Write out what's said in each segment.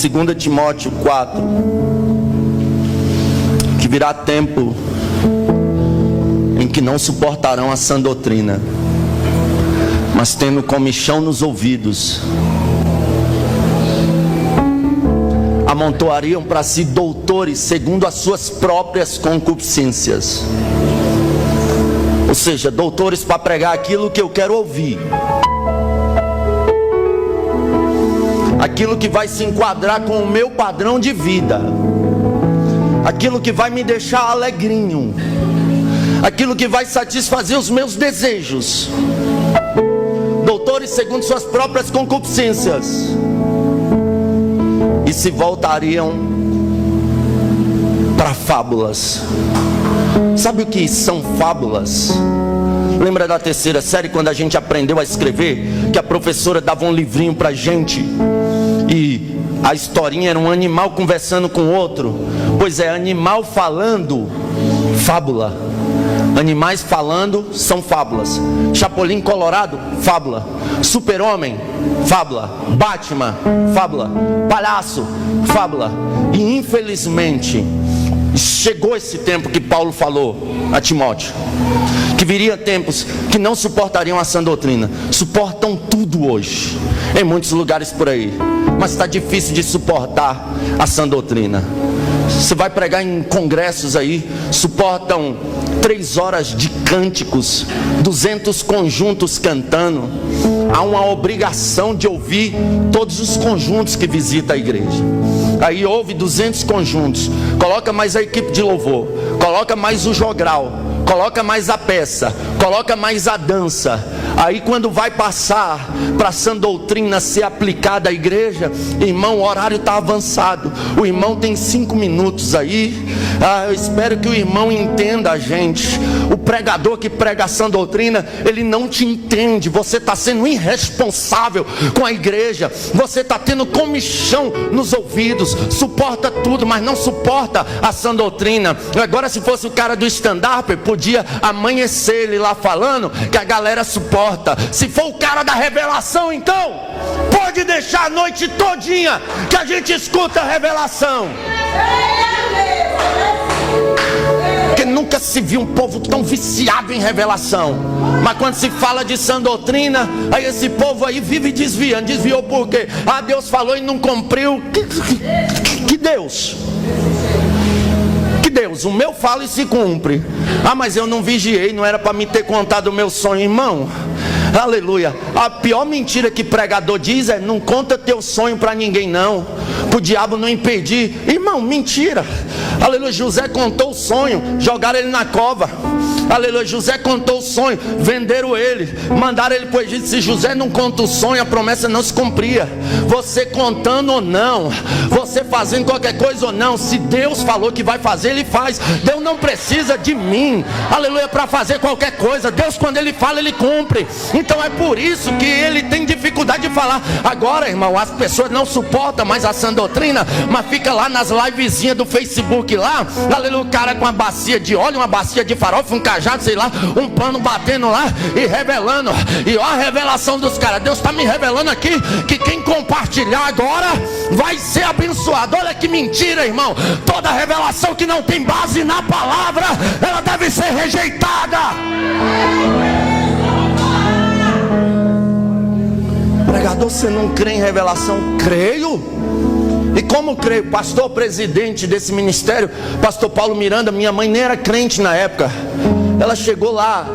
2 Timóteo 4, que virá tempo em que não suportarão a sã doutrina, mas tendo comichão nos ouvidos, amontoariam para si doutores segundo as suas próprias concupiscências. Ou seja, doutores para pregar aquilo que eu quero ouvir, aquilo que vai se enquadrar com o meu padrão de vida, aquilo que vai me deixar alegrinho, aquilo que vai satisfazer os meus desejos. Doutores segundo suas próprias concupiscências, e se voltariam para fábulas. Sabe o que são fábulas? Lembra da terceira série, quando a gente aprendeu a escrever, que a professora dava um livrinho pra gente e a historinha era um animal conversando com outro? Pois é, animal falando, fábula. Animais falando são fábulas. Chapolin Colorado, fábula. Super-Homem, fábula. Batman, fábula. Palhaço, fábula. E infelizmente chegou esse tempo que Paulo falou a Timóteo, que viria tempos que não suportariam a sã doutrina. Suportam tudo hoje, em muitos lugares por aí, mas está difícil de suportar a sã doutrina. Você vai pregar em congressos aí, suportam 3 horas de cânticos, 200 conjuntos cantando. Há uma obrigação de ouvir todos os conjuntos que visitam a igreja. Aí ouve 200 conjuntos, coloca mais a equipe de louvor, coloca mais o jogral, coloca mais a peça, coloca mais a dança. Aí quando vai passar para a sã doutrina ser aplicada à igreja, irmão, o horário está avançado, o irmão tem 5 minutos aí. Eu espero que o irmão entenda a gente. O pregador que prega a sã doutrina, ele não te entende. Você está sendo irresponsável com a igreja, você está tendo comichão nos ouvidos, suporta tudo, mas não suporta a sã doutrina. Agora, se fosse o cara do stand-up, podia amanhecer ele lá falando que a galera suporta. Se for o cara da revelação, então pode deixar a noite todinha que a gente escuta a revelação. Porque nunca se viu um povo tão viciado em revelação. Mas quando se fala de sã doutrina, aí esse povo aí vive desviando. Desviou por quê? Deus falou e não cumpriu. Que Deus? Que Deus? O meu fala e se cumpre. Mas eu não vigiei, não era para me ter contado o meu sonho, irmão. Aleluia. A pior mentira que pregador diz é: não conta teu sonho para ninguém não, para o diabo não impedir. Irmão, mentira. Aleluia. José contou o sonho, jogaram ele na cova. Aleluia. José contou o sonho, venderam ele, mandaram ele para o Egito. Se José não conta o sonho, a promessa não se cumpria. Você contando ou não, você fazendo qualquer coisa ou não, se Deus falou que vai fazer, Ele faz. Deus não precisa de mim, aleluia, para fazer qualquer coisa. Deus, quando Ele fala, Ele cumpre. Então é por isso que Ele tem dificuldade de falar. Agora, irmão, as pessoas não suportam mais a sã doutrina, mas fica lá nas livezinhas do Facebook lá, aleluia, o cara com uma bacia de óleo, uma bacia de farofa, um cajado, sei lá, um pano batendo lá e revelando. E ó a revelação dos caras. Deus está me revelando aqui que quem compartilhar agora vai ser abençoado. Olha que mentira, irmão. Toda revelação que não tem base na palavra, ela deve ser rejeitada. Pregador, você não crê em revelação? Creio. E como creio? Pastor presidente desse ministério, pastor Paulo Miranda, minha mãe nem era crente na época. Ela chegou lá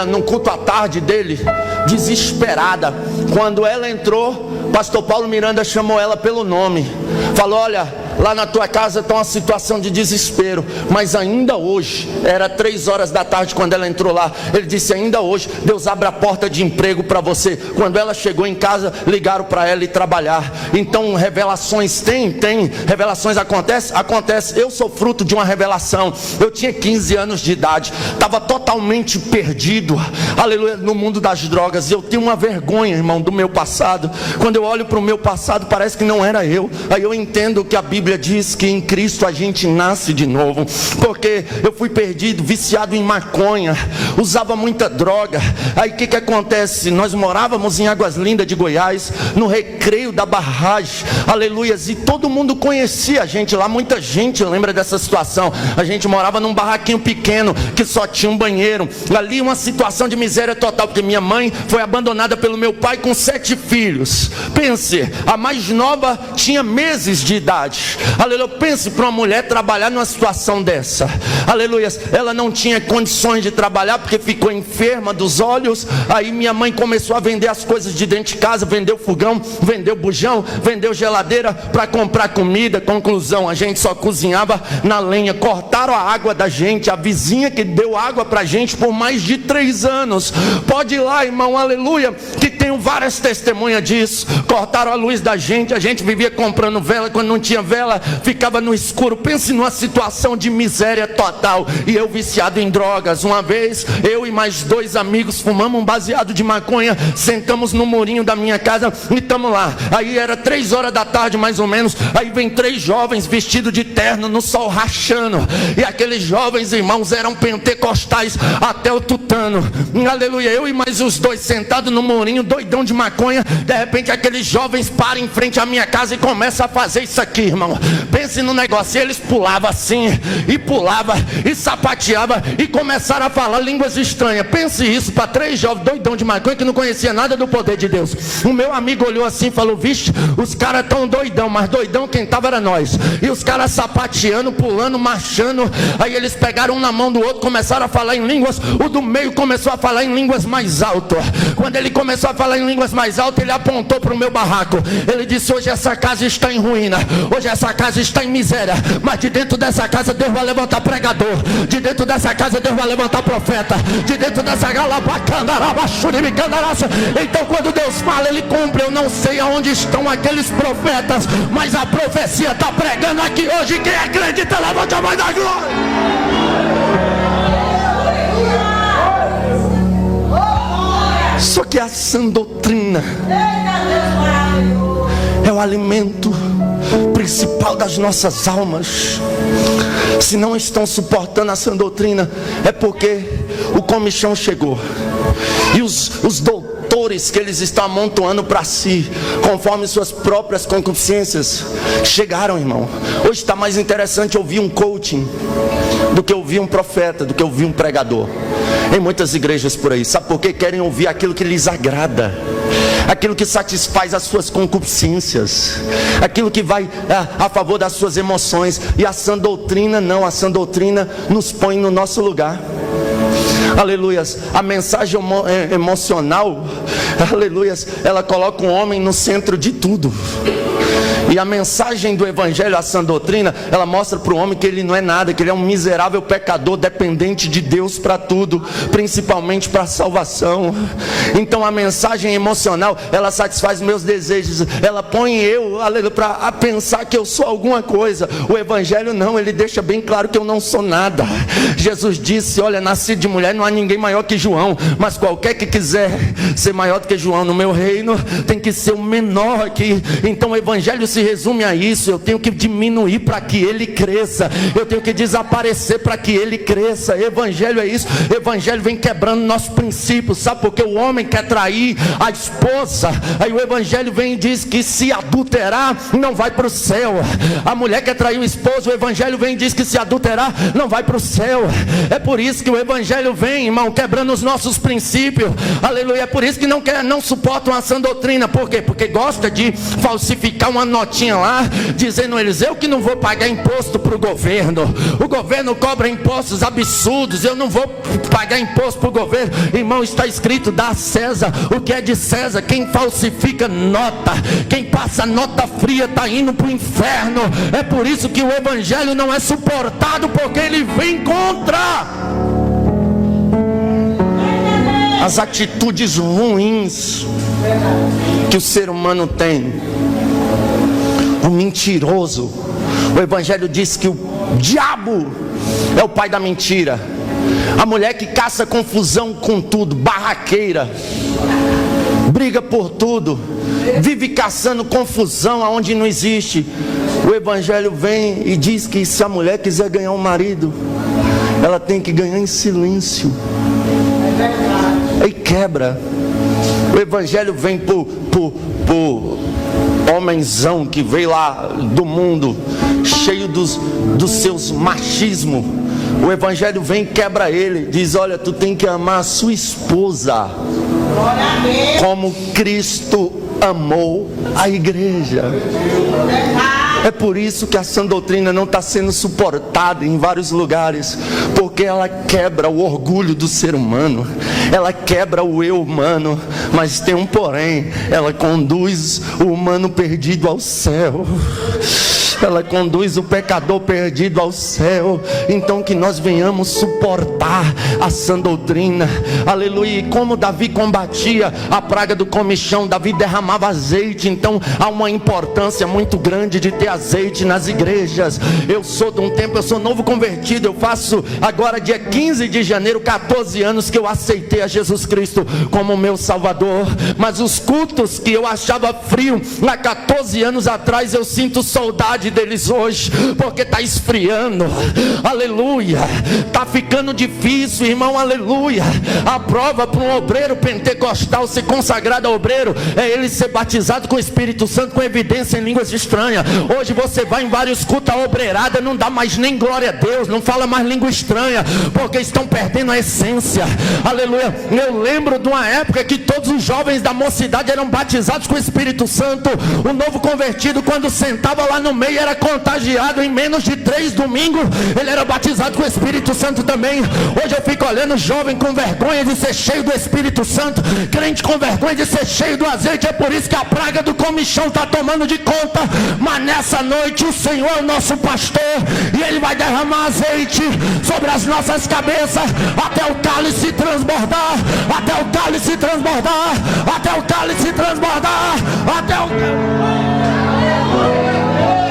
no culto à tarde dele, desesperada. Quando ela entrou, pastor Paulo Miranda chamou ela pelo nome, falou: olha, lá na tua casa está uma situação de desespero, mas ainda hoje, era 3 horas da tarde quando ela entrou lá, ele disse: ainda hoje Deus abre a porta de emprego para você. Quando ela chegou em casa, ligaram para ela ir trabalhar. Então revelações tem, revelações acontece. Eu sou fruto de uma revelação. Eu tinha 15 anos de idade, estava totalmente perdido, aleluia, no mundo das drogas. E eu tenho uma vergonha, irmão, do meu passado. Quando eu olho para o meu passado, parece que não era eu. Aí eu entendo que a Bíblia Bíblia diz que em Cristo a gente nasce de novo. Porque eu fui perdido, viciado em maconha, usava muita droga. Aí o que acontece? Nós morávamos em Águas Lindas de Goiás, no Recreio da Barragem, aleluias, e todo mundo conhecia a gente lá, muita gente lembra dessa situação. A gente morava num barraquinho pequeno, que só tinha um banheiro, ali uma situação de miséria total, porque minha mãe foi abandonada pelo meu pai com 7 filhos. Pense, a mais nova tinha meses de idade, aleluia. Pense para uma mulher trabalhar numa situação dessa, aleluia. Ela não tinha condições de trabalhar, porque ficou enferma dos olhos. Aí minha mãe começou a vender as coisas de dentro de casa, vendeu fogão, vendeu bujão, vendeu geladeira para comprar comida. Conclusão, a gente só cozinhava na lenha. Cortaram a água da gente, a vizinha que deu água para a gente por mais de 3 anos. Pode ir lá, irmão, aleluia, que tenho várias testemunhas disso. Cortaram a luz da gente, a gente vivia comprando vela, quando não tinha vela, ficava no escuro. Pense numa situação de miséria total. E eu viciado em drogas. Uma vez, eu e mais 2 amigos fumamos um baseado de maconha, sentamos no murinho da minha casa e estamos lá. Aí era 3 horas da tarde mais ou menos. Aí vem 3 jovens vestidos de terno no sol rachando. E aqueles jovens, irmãos, eram pentecostais até o tutano, aleluia. Eu e mais os 2 sentados no murinho, doidão de maconha. De repente aqueles jovens param em frente à minha casa e começam a fazer isso aqui, irmão. Pense no negócio. E eles pulavam assim, e pulavam, e sapateavam, e começaram a falar línguas estranhas. Pense isso para 3 jovens doidão de maconha que não conhecia nada do poder de Deus. O meu amigo olhou assim e falou: vixe, os caras tão doidão, mas doidão quem tava era nós. E os caras sapateando, pulando, marchando. Aí eles pegaram um na mão do outro, começaram a falar em línguas. O do meio começou a falar em línguas mais alto. Quando ele começou a falar em línguas mais alto, ele apontou para o meu barraco. Ele disse: hoje essa casa está em ruína, hoje essa casa está em miséria, mas de dentro dessa casa Deus vai levantar pregador, de dentro dessa casa Deus vai levantar profeta, de dentro dessa então quando Deus fala, Ele cumpre. Eu não sei aonde estão aqueles profetas, mas a profecia está pregando aqui hoje. Quem acredita, levanta a mão da glória. Só que a sã doutrina é o alimento principal das nossas almas. Se não estão suportando a sã doutrina, é porque o comichão chegou. E os doutores que eles estão amontoando para si, conforme suas próprias concupiscências, chegaram, irmão. Hoje está mais interessante ouvir um coaching do que ouvir um profeta, do que ouvir um pregador. Em muitas igrejas por aí, sabe por quê? Querem ouvir aquilo que lhes agrada, aquilo que satisfaz as suas concupiscências, aquilo que vai a favor das suas emoções. E a sã doutrina não, a sã doutrina nos põe no nosso lugar. Aleluias. A mensagem emocional, aleluias, ela coloca o homem no centro de tudo. E a mensagem do evangelho, a sã doutrina, ela mostra para o homem que ele não é nada, que ele é um miserável pecador dependente de Deus para tudo, principalmente para a salvação. Então a mensagem emocional, ela satisfaz meus desejos, ela põe eu, aleluia, para pensar que eu sou alguma coisa. O evangelho não, ele deixa bem claro que eu não sou nada. Jesus disse: olha, nascido de mulher não há ninguém maior que João, mas qualquer que quiser ser maior do que João no meu reino, tem que ser o menor aqui. Então o evangelho se resume a isso. Eu tenho que diminuir para que ele cresça, eu tenho que desaparecer para que ele cresça. Evangelho é isso. Evangelho vem quebrando nossos princípios, sabe? Porque o homem quer trair a esposa, aí o evangelho vem e diz que se adulterar não vai para o céu. A mulher quer trair o esposo, o evangelho vem e diz que se adulterar não vai para o céu. É por isso que o evangelho vem, irmão, quebrando os nossos princípios, aleluia. É por isso que não suportam a sã doutrina. Por quê? Porque gosta de falsificar uma notinha lá, dizendo eles: eu que não vou pagar imposto para o governo cobra impostos absurdos, eu não vou pagar imposto para o governo. Irmão, está escrito: dá a César o que é de César. Quem falsifica nota, quem passa nota fria, está indo para o inferno. É por isso que o evangelho não é suportado, porque ele vem contra as atitudes ruins que o ser humano tem. O mentiroso, o evangelho diz que o diabo é o pai da mentira. A mulher que caça confusão com tudo, barraqueira, briga por tudo, vive caçando confusão aonde não existe. O Evangelho vem e diz que se a mulher quiser ganhar um marido, ela tem que ganhar em silêncio. Aí quebra. O Evangelho vem por homenzão que veio lá do mundo, cheio dos seus machismos. O Evangelho vem e quebra ele. Diz: olha, tu tem que amar a sua esposa como Cristo amou a igreja. É por isso que a sã doutrina não está sendo suportada em vários lugares, porque ela quebra o orgulho do ser humano, ela quebra o eu humano, mas tem um porém: ela conduz o humano perdido ao céu. Ela conduz o pecador perdido ao céu. Então que nós venhamos suportar a sã doutrina. Aleluia. E como Davi combatia a praga do comichão, Davi derramava azeite. Então há uma importância muito grande de ter azeite nas igrejas. Eu sou de um tempo, eu sou novo convertido. Eu faço agora dia 15 de janeiro 14 anos que eu aceitei a Jesus Cristo como meu Salvador. Mas os cultos que eu achava frio há 14 anos atrás, eu sinto saudade deles hoje, porque está esfriando. Aleluia. Está ficando difícil, irmão. Aleluia. A prova para um obreiro pentecostal ser consagrado a obreiro é ele ser batizado com o Espírito Santo com evidência em línguas estranhas. Hoje você vai em vários cultos, a obreirada não dá mais nem glória a Deus, não fala mais língua estranha, porque estão perdendo a essência. Aleluia. Eu lembro de uma época que todos os jovens da mocidade eram batizados com o Espírito Santo. O novo convertido, quando sentava lá no meio, era contagiado. Em menos de 3 domingos ele era batizado com o Espírito Santo também. Hoje eu fico olhando jovem com vergonha de ser cheio do Espírito Santo, crente com vergonha de ser cheio do azeite. É por isso que a praga do comichão está tomando de conta. Mas nessa noite o Senhor é o nosso pastor, e Ele vai derramar azeite sobre as nossas cabeças, até o cálice transbordar, até o cálice transbordar, até o cálice transbordar, até o